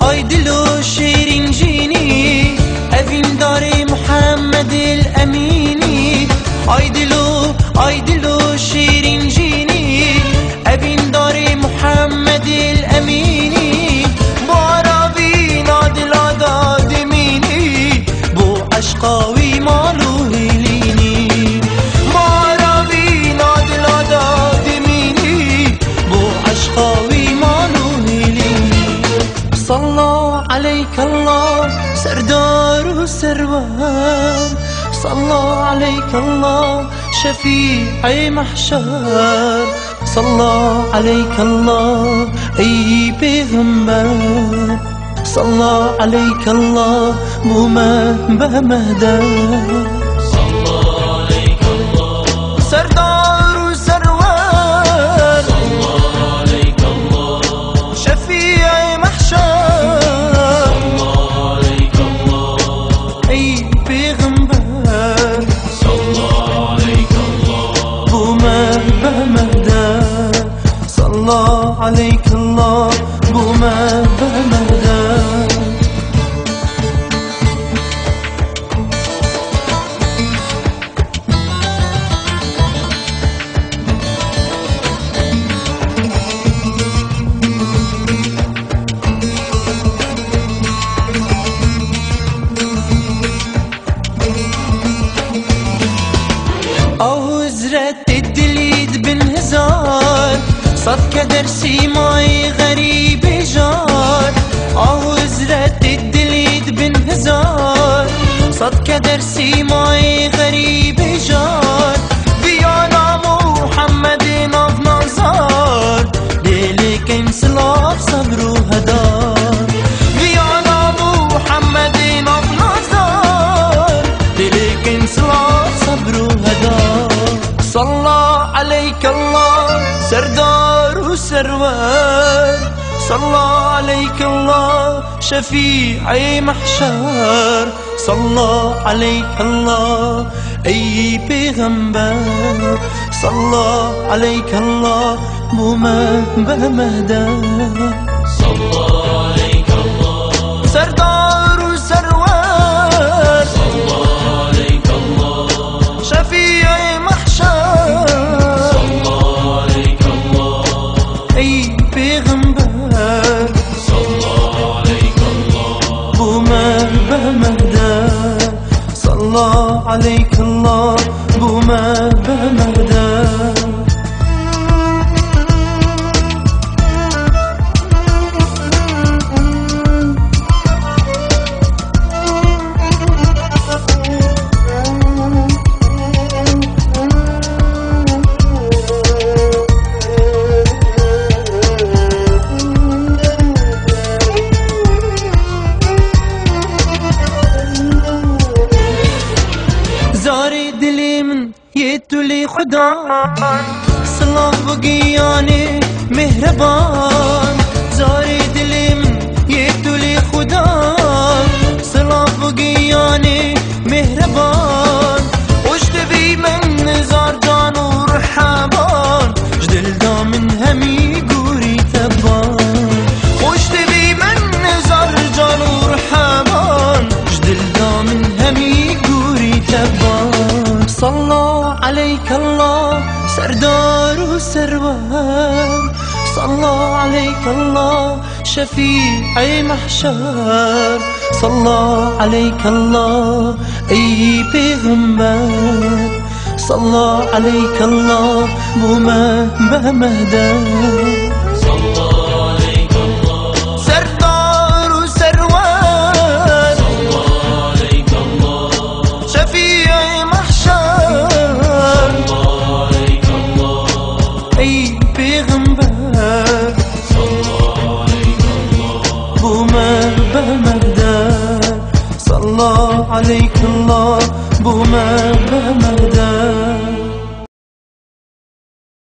آی دلو شیرین جینی اوین داره محمد الامینی. آی دلو شیرین جینی اوین داره محمد الامینی. بو عربی نادلا دادمینی بو عشقاوی مالو هلینی. بو عربی نادلا دادمینی بو عشقاوی مالو هلینی. صلى عليك الله سردار وسروان، صلى عليك الله شفيع محشر، صلى عليك الله أي پیغمبر، صلى عليك الله مومن بمهدر. صلى عليك الله سردار وسروان، صلى عليك الله شفيع محشر، عليك الله بوما بمهدى. أوزرت الدليد بانهزار صد كدر سيماي غريب جار. وزرت الدليد بانهزار صد كدر سيماي غريب جار. بيانا محمد ناف نظار ليلك انسلاف صبر وهدار. بيانا محمد ناف نظار ليلك انسلاف صبر وهدار. صلى عليك الله سردار وسروان، صلى عليك الله شفيع محشر، صلى عليك الله أي پیغمبر، صلى عليك الله مومن بمهدى. صلى عليك الله سردار وسروان، صلى عليك الله شفيع محشر، أي پیغمبر، صلى عليك الله بومن بمهدى. صلى عليك الله بومن بمهدى. ये तुले खुदा सलाम बगियाने मेहरबान. ज़ारे दिले में ये तुले खुदा सलाम बगियाने मेहरबान. उश्त भी मन ज़ार जानो रहाबान जदिल दामन हमी गुरी तबान. उश्त भी मन ज़ार जानो रहाबान जदिल दामन हमी गुरी तबान. صلى عليك الله سردار وسروان، صلى عليك الله شفيع محشر، صلى عليك الله أي پیغمبر، صلى عليك الله مومن بمهدى. صلى عليك الله سردار وسروان، صلى عليك الله شفيع أي پیغمبر، صلى عليك الله بومر بمردر صلى عليك الله بومر بمردر